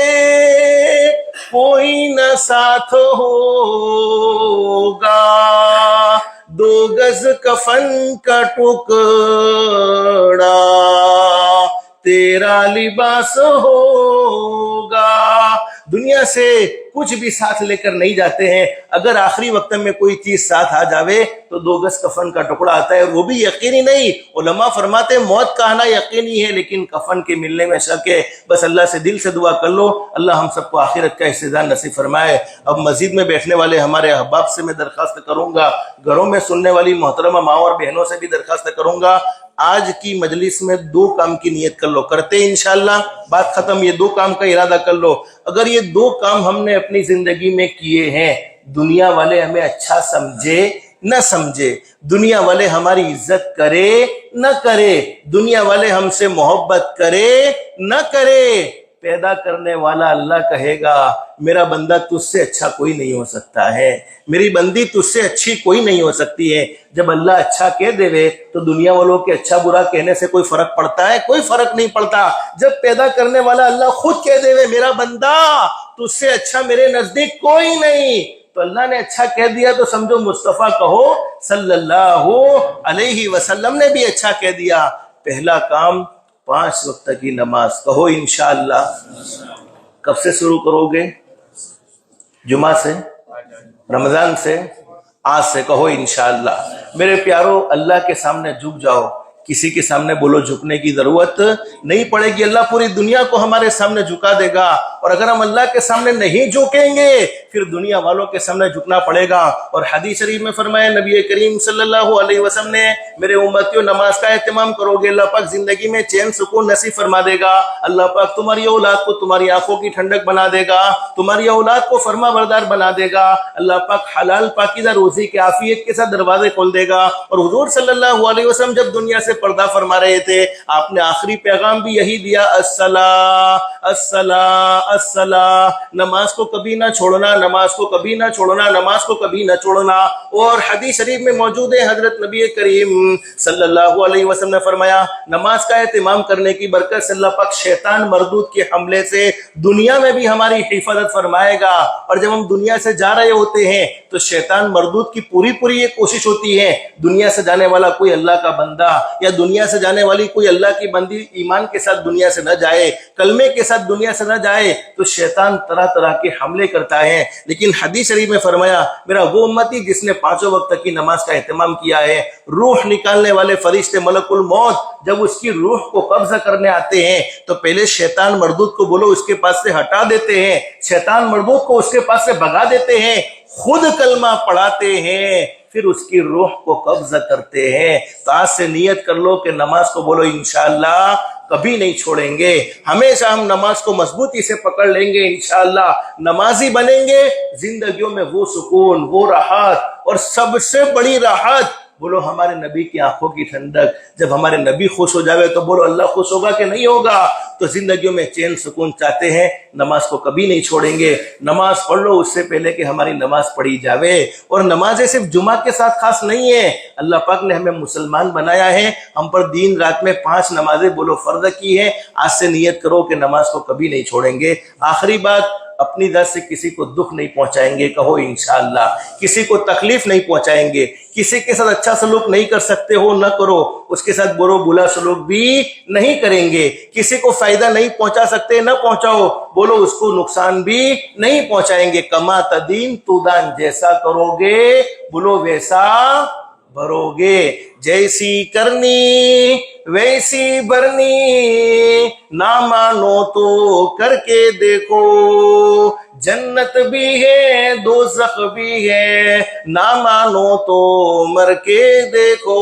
کوئی نہ ساتھ ہوگا، 2 گز کفن کا ٹکڑا تیرا لباس ہوگا. دنیا سے کچھ بھی ساتھ لے کر نہیں جاتے ہیں. اگر آخری وقت میں کوئی چیز ساتھ آ جاوے تو 2 گز کفن کا ٹکڑا آتا ہے، وہ بھی یقینی نہیں. علماء فرماتے ہیں موت کا آنا یقینی ہے لیکن کفن کے ملنے میں شک ہے. بس اللہ سے دل سے دعا کر لو اللہ ہم سب کو آخرت کا استعداد نصیب فرمائے. اب مسجد میں بیٹھنے والے ہمارے احباب سے میں درخواست کروں گا، گھروں میں سننے والی محترمہ ماں اور بہنوں سے بھی درخواست کروں گا، آج کی مجلس میں 2 کام کی نیت کر لو، کرتے ہیں انشاءاللہ بات ختم. یہ 2 کام کا ارادہ کر لو. اگر یہ 2 کام ہم نے اپنی زندگی میں کیے ہیں، دنیا والے ہمیں اچھا سمجھے نہ سمجھے، دنیا والے ہماری عزت کرے نہ کرے، دنیا والے ہم سے محبت کرے نہ کرے، پیدا کرنے والا اللہ کہے گا میرا بندہ تجھ سے اچھا کوئی نہیں ہو سکتا ہے، میری بندی تجھ سے اچھی کوئی نہیں ہو سکتی ہے۔ جب اللہ اچھا کہہ دے تو دنیا والوں کے اچھا برا کہنے سے کوئی فرق پڑتا ہے؟ کوئی فرق نہیں پڑتا۔ جب پیدا کرنے والا اللہ خود کہہ دے میرا بندہ تجھ سے اچھا میرے نزدیک کوئی نہیں، تو اللہ نے اچھا کہہ دیا تو سمجھو مصطفیٰ کہو صلی اللہ علیہ وسلم نے بھی اچھا کہہ دیا۔ پہلا کام 5 وقت کی نماز، کہو انشاءاللہ۔ کب سے شروع کرو گے؟ جمعہ سے، رمضان سے، آج سے کہو انشاءاللہ۔ میرے پیارو اللہ کے سامنے جھک جاؤ، کسی کے سامنے بولو جھکنے کی ضرورت نہیں پڑے گی، اللہ پوری دنیا کو ہمارے سامنے جھکا دے گا۔ اور اگر ہم اللہ کے سامنے نہیں جھکیں گے پھر دنیا والوں کے سامنے جھکنا پڑے گا۔ اور حدیث شریف میں فرمایا نبی کریم صلی اللہ علیہ وسلم نے میرے امتیوں نماز کا اہتمام کرو گے اللہ پاک زندگی میں چین سکون نصیب فرما دے گا، اللہ پاک تمہاری اولاد کو تمہاری آنکھوں کی ٹھنڈک بنا دے گا، تمہاری اولاد کو فرما بردار بنا دے گا، اللہ پاک حلال پاکیزہ روزی کے عافیت کے ساتھ دروازے کھول دے گا۔ اور حضور صلی اللہ علیہ وسلم جب دنیا سے پردہ فرما رہے تھے آپ نے آخری پیغام بھی یہی دیا، الصلاۃ الصلاۃ الصلاۃ، نماز کو کبھی نہ چھوڑنا، نماز کو کبھی نہ چھوڑنا، نماز کو کبھی نہ چھوڑنا۔ اور حدیث شریف میں موجود ہے حضرت نبی کریم صلی اللہ علیہ وسلم نے فرمایا نماز کا اہتمام کرنے کی برکت سے اللہ پاک شیطان مردود کے حملے سے دنیا میں بھی ہماری حفاظت فرمائے گا۔ اور جب ہم دنیا سے جا رہے ہوتے ہیں تو شیطان مردود کی پوری یہ کوشش ہوتی ہے دنیا سے جانے والا کوئی اللہ کا بندہ یا دنیا سے جانے والی کوئی اللہ کی بندی ایمان کے ساتھ دنیا سے نہ جائے، کلمے کے ساتھ دنیا سے نہ جائے، تو شیطان طرح کے حملے کرتا ہے۔ لیکن حدیث شریف میں فرمایا میرا وہ امتی جس نے 5 وقت کی نماز کا اہتمام کیا ہے، روح نکالنے والے فرشتے ملک الموت جب اس کی روح کو قبضہ کرنے آتے ہیں تو پہلے شیطان مردود کو بولو اس کے پاس سے ہٹا دیتے ہیں، شیطان مردود کو اس کے پاس سے بھگا دیتے ہیں، خود کلمہ پڑھاتے ہیں، پھر اس کی روح کو قبضہ کرتے ہیں۔ تو آج سے نیت کر لو کہ نماز کو بولو انشاءاللہ کبھی نہیں چھوڑیں گے، ہمیشہ ہم نماز کو مضبوطی سے پکڑ لیں گے، انشاءاللہ نمازی بنیں گے، زندگیوں میں وہ سکون، وہ راحت، اور سب سے بڑی راحت بولو ہمارے نبی کی آنکھوں کی ٹھنڈک۔ جب ہمارے نبی خوش ہو جاوے تو بولو اللہ خوش ہوگا کہ نہیں ہوگا۔ تو زندگیوں میں چین سکون چاہتے ہیں، نماز کو کبھی نہیں چھوڑیں گے۔ نماز پڑھ لو اس سے پہلے کہ ہماری نماز پڑھی جاوے۔ اور نمازیں صرف جمعہ کے ساتھ خاص نہیں ہے، اللہ پاک نے ہمیں مسلمان بنایا ہے، ہم پر دین رات میں 5 نمازیں بولو فرض کی ہے۔ آج سے نیت کرو کہ نماز کو کبھی نہیں چھوڑیں گے۔ آخری بات، اپنی ذات سے کسی کو دکھ نہیں پہنچائیں گے، کہو انشاءاللہ۔ کسی کو تکلیف نہیں پہنچائیں گے، کسی کے ساتھ اچھا سلوک نہیں کر سکتے ہو نہ کرو، اس کے ساتھ برا سلوک بھی نہیں کریں گے۔ کسی کو فائدہ نہیں پہنچا سکتے نہ پہنچاؤ، بولو اس کو نقصان بھی نہیں پہنچائیں گے۔ کما تدین تو دان، جیسا کرو گے بولو ویسا بھرو گے، جیسی کرنی ویسی بھرنی، نہ مانو تو کر کے دیکھو، جنت بھی ہے دوزخ بھی ہے، نہ مانو تو مر کے دیکھو،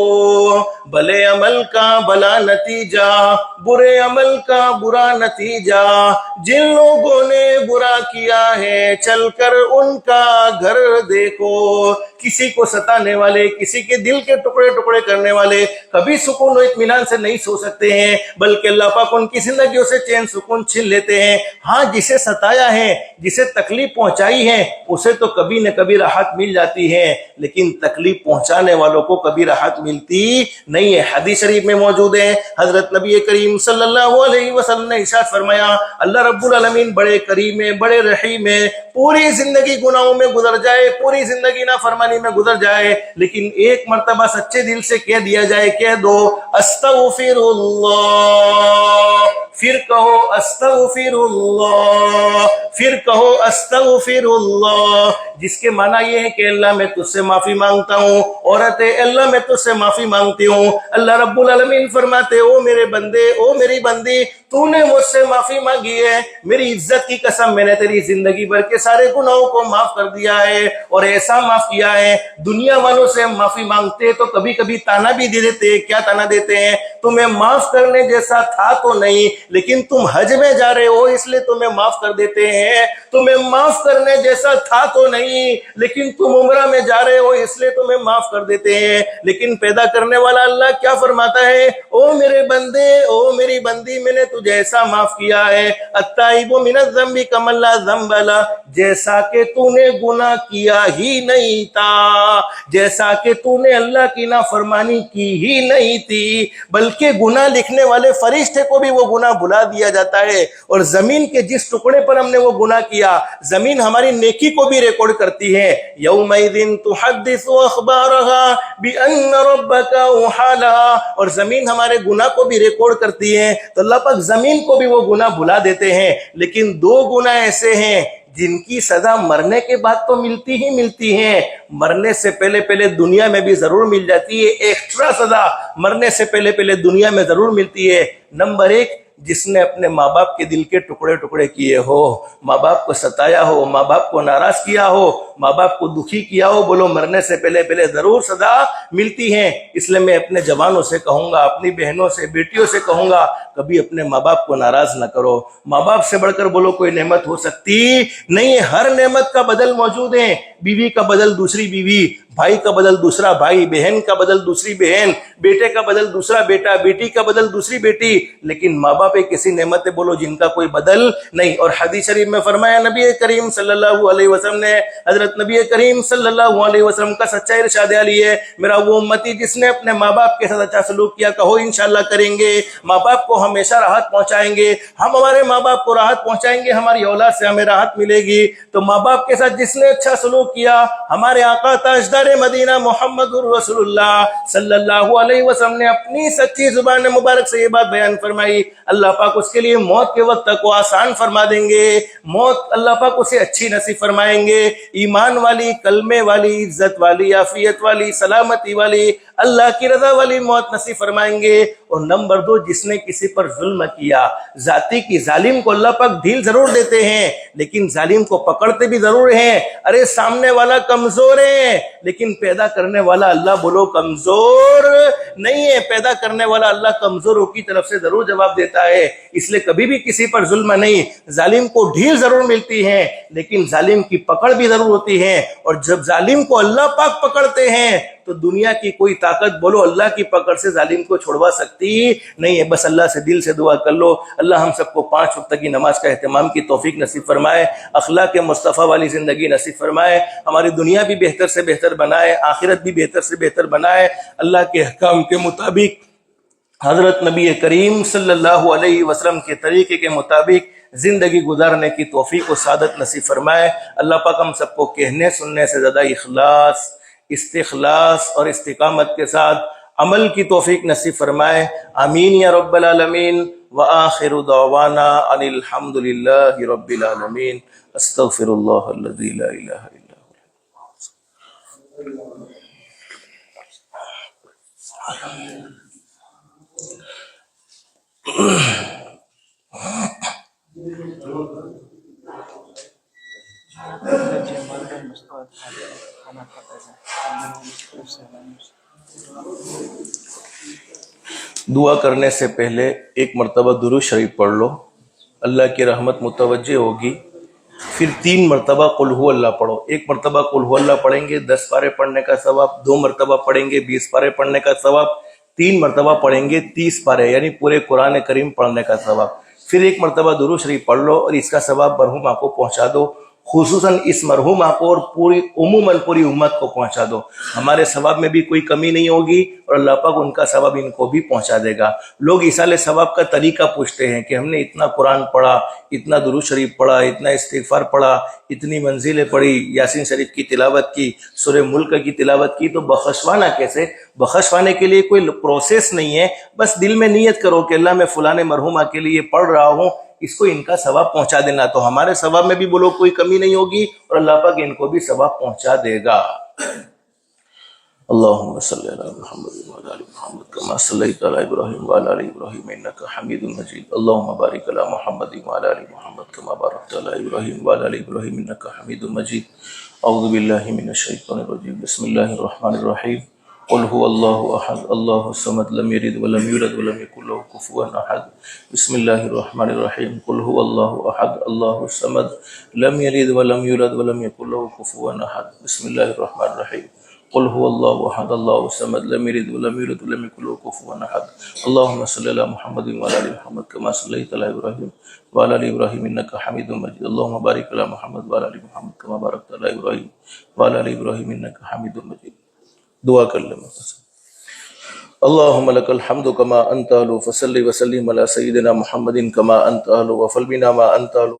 بھلے عمل کا بھلا نتیجہ، برے عمل کا برا نتیجہ، جن لوگوں نے برا کیا ہے چل کر ان کا گھر دیکھو۔ کسی کو ستانے والے، کسی کے دل کے ٹکڑے کرنے والے کبھی سکون و اطمینان سے نہیں سو سکتے ہیں، بلکہ اللہ پاک ان کی زندگیوں سے چین سکون چھین لیتے ہیں۔ ہاں، جسے ستایا ہے، جسے تکلیف پہنچائی ہے، اسے تو کبھی نہ کبھی راحت مل جاتی ہے، لیکن تکلیف پہنچانے والوں کو کبھی راحت ملتی نہیں ہے۔ حدیث شریف میں موجود ہے، حضرت نبی کریم صلی اللہ علیہ وسلم نے ارشاد فرمایا اللہ رب العالمین بڑے کریم ہے، بڑے رحیم ہے، پوری زندگی گناہوں میں گزر جائے، پوری زندگی نافرمانی میں گزر جائے، لیکن ایک مرتبہ سچے دل سے کہہ دیا جائے، کہہ دو استغفر اللہ، پھر کہو استغفر اللہ، پھر کہو استغفر اللہ، جس کے معنی یہ ہے کہ اللہ میں تجھ سے معافی مانگتا ہوں، عورت اللہ میں تجھ سے معافی مانگتی ہوں۔ اللہ رب العالمین فرماتے او میرے بندے، او میری بندی، تو نے مجھ سے معافی مانگی ہے، میری عزت کی قسم میں نے تیری زندگی بھر کے سارے گناہوں کو معاف کر دیا ہے، اور ایسا معاف کیا ہے دنیا والوں سے ہم معافی مانگتے تو کبھی کبھی تانا بھی دے دیتے۔ کیا تانا دیتے ہیں؟ تمہیں معاف کرنے جیسا تھا تو نہیں، لیکن تم حج میں جا رہے ہو اس لیے تمہیں معاف کر دیتے ہیں، تمہیں معاف کرنے جیسا تھا تو نہیں، لیکن تم عمرہ میں جا رہے ہو اس لیے تمہیں معاف کر دیتے ہیں۔ لیکن پیدا کرنے والا اللہ کیا فرماتا ہے؟ او میرے بندے، او میری بندی، میں نے تجھے ایسا معاف کیا ہے، التائب من الذنب کمن لا ذنب لہ، جیسا کہ تو نے گناہ کیا ہی نہیں تھا، جیسا کہ تو نے اللہ کی نافرمانی کی ہی نہیں تھی، بلکہ گناہ لکھنے والے فرشتے کو بھی وہ گناہ بھلا دیا جاتا ہے، اور زمین کے جس ٹکڑے پر ہم نے وہ گناہ کیا، زمین ہماری نیکی کو بھی ریکارڈ کرتی ہے۔ یومئذ تحدث اخبارها بان ربک اوحی لها، اور زمین ہمارے گناہ کو بھی ریکارڈ کرتی ہے، تو اللہ پاک زمین کو بھی وہ گناہ بھلا دیتے ہیں۔ لیکن دو گناہ ایسے ہیں جن کی سزا مرنے کے بعد تو ملتی ہی ملتی ہیں، مرنے سے پہلے دنیا میں بھی ضرور مل جاتی ہے، ایکسٹرا سزا مرنے سے پہلے دنیا میں ضرور ملتی ہے۔ نمبر ایک، جس نے اپنے ماں باپ کے دل کے ٹکڑے ٹکڑے کیے ہو، ماں باپ کو ستایا ہو، ماں باپ کو ناراض کیا ہو، ماں باپ کو دکھی کیا ہو، بولو مرنے سے پہلے ضرور سزا ملتی ہے۔ اس لیے میں اپنے جوانوں سے کہوں گا، اپنی بہنوں سے، بیٹیوں سے کہوں گا، کبھی اپنے ماں باپ کو ناراض نہ کرو۔ ماں باپ سے بڑھ کر بولو کوئی نعمت ہو سکتی نہیں ہے، ہر نعمت کا بدل موجود ہے، بیوی کا بدل دوسری بیوی، بھائی کا بدل دوسرا بھائی، بہن کا بدل دوسری بہن، بیٹے کا بدل دوسرا بیٹا، بیٹی کا بدل دوسری بیٹی، لیکن ماں باپ ایک ایسی نعمت ہے بولو جن کا کوئی بدل نہیں۔ اور حدیث شریف میں فرمایا نبی کریم صلی اللہ علیہ وسلم نے، حضرت نبی کریم صلی اللہ علیہ وسلم کا سچا ارشاد علی ہے، میرا وہ امتی جس نے اپنے ماں باپ کے ساتھ اچھا سلوک کیا، کہو انشاءاللہ کریں گے، ماں باپ کو ہمیشہ راحت پہنچائیں گے، ہم ہمارے ماں باپ کو راحت پہنچائیں گے، ہماری اولاد سے ہمیں راحت ملے گی۔ تو ماں باپ کے ساتھ جس نے اچھا سلوک کیا، ہمارے آقا تاجدار مدینہ محمد رسول اللہ صلی اللہ علیہ وسلم نے اپنی سچی زبان مبارک سے یہ بات بیان فرمائی، اللہ پاک اس کے لیے موت کے وقت تک کو آسان فرما دیں گے، موت اللہ پاک اسے اچھی نصیب فرمائیں گے، ایمان والی، کلمے والی، عزت والی، عافیت والی، سلامتی والی، اللہ کی رضا والی موت نصیب فرمائیں گے۔ اور نمبر دو، جس نے کسی پر ظلم کیا، ذاتی کی، ظالم کو اللہ پاک ڈھیل ضرور دیتے ہیں لیکن ظالم کو پکڑتے بھی ضرور ہیں۔ ارے سامنے والا کمزور ہے لیکن پیدا کرنے والا اللہ بولو کمزور نہیں ہے، پیدا کرنے والا اللہ کمزوروں کی طرف سے ضرور جواب دیتا ہے۔ اس لیے کبھی بھی کسی پر ظلم نہیں، ظالم کو ڈھیل ضرور ملتی ہے لیکن ظالم کی پکڑ بھی ضرور ہوتی ہے، اور جب ظالم کو اللہ پاک پکڑتے ہیں تو دنیا کی کوئی طاقت بولو اللہ کی پکڑ سے ظالم کو چھڑوا سکتی نہیں ہے۔ بس اللہ سے دل سے دعا کر لو، اللہ ہم سب کو 5 وقت کی نماز کا اہتمام کی توفیق نصیب فرمائے، اخلاق مصطفیٰ والی زندگی نصیب فرمائے، ہماری دنیا بھی بہتر سے بہتر بنائے، آخرت بھی بہتر سے بہتر بنائے، اللہ کے احکام کے مطابق، حضرت نبی کریم صلی اللہ علیہ وسلم کے طریقے کے مطابق زندگی گزارنے کی توفیق و سعادت نصیب فرمائے۔ اللہ پاک ہم سب کو کہنے سننے سے زیادہ اخلاص، استخلاص اور استقامت کے ساتھ عمل کی توفیق نصیب فرمائے، آمین یا رب العالمین۔ وآخر دعوانا ان الحمد للہ رب العالمین، استغفر اللہ الذی لا الہ الا دعا کرنے سے پہلے ایک مرتبہ درود شریف پڑھ لو، اللہ کی رحمت متوجہ ہوگی۔ پھر 3 مرتبہ قل ہو اللہ پڑھو، ایک مرتبہ قل ہو اللہ پڑھیں گے 10 پارے پڑھنے کا ثواب، 2 مرتبہ پڑھیں گے 20 پارے پڑھنے کا ثواب، 3 مرتبہ پڑھیں گے 30 پارے یعنی پورے قرآن کریم پڑھنے کا ثواب۔ پھر ایک مرتبہ درود شریف پڑھ لو اور اس کا ثواب مرحوم آپ کو پہنچا دو، خصوصاً اس مرحوم آپ کو اور عموماً پوری امت کو پہنچا دو، ہمارے ثواب میں بھی کوئی کمی نہیں ہوگی اور اللہ پاک ان کا ثواب ان کو بھی پہنچا دے گا۔ لوگ ایصال ثواب کا طریقہ پوچھتے ہیں کہ ہم نے اتنا قرآن پڑھا، اتنا درود شریف پڑھا، اتنا استغفار پڑھا، اتنی منزلیں پڑھی، یاسین شریف کی تلاوت کی، سورہ ملک کی تلاوت کی، تو بخشوانا کیسے؟ بخشوانے کے لیے کوئی پروسیس نہیں ہے، بس دل میں نیت کرو کہ اللہ میں فلاں مرحومہ کے لیے پڑھ رہا ہوں، اس کو ان کا ثواب پہنچا دینا، تو ہمارے ثواب میں بھی بولو کوئی کمی نہیں ہوگی اور اللہ پاک ان کو بھی ثواب پہنچا دے گا۔ اللہم صلی علی محمد وعلی آل محمد کما صلیت علی ابراہیم وعلی آل ابراہیم انک حمید مجید، اللہم بارک علی محمد وعلی آل محمد کما بارکت علی ابراہیم وعلی آل ابراہیم انک حمید مجید۔ اعوذ باللہ من الشیطان الرجیم، بسم اللہ الرحمن الرحیم، قل هو الله احد الله الصمد لم يلد ولم يولد ولم يكن له كفوا احد، بسم الله الرحمن الرحیم، قل هو الله احد الله الصمد لم يلد ولم يولد ولم يكن له كفوا احد، بسم الله الرحمن الرحیم، قل هو الله احد الله الصمد لم يلد ولم يولد ولم يكن له كفوا احد اللهم صل على محمد وعلى ال محمد كما صليت على ابراهيم وعلى ال ابراهيم انك حميد مجيد اللهم بارك على محمد وعلى ال محمد كما باركت على ابراهيم وعلى ال ابراهيم انك حميد مجيد. دعا کر لیں. اللهم لك الحمد كما انت اهل فصل وسلم على سيدنا محمد كما انت اهل وفل بنا ما انت اهل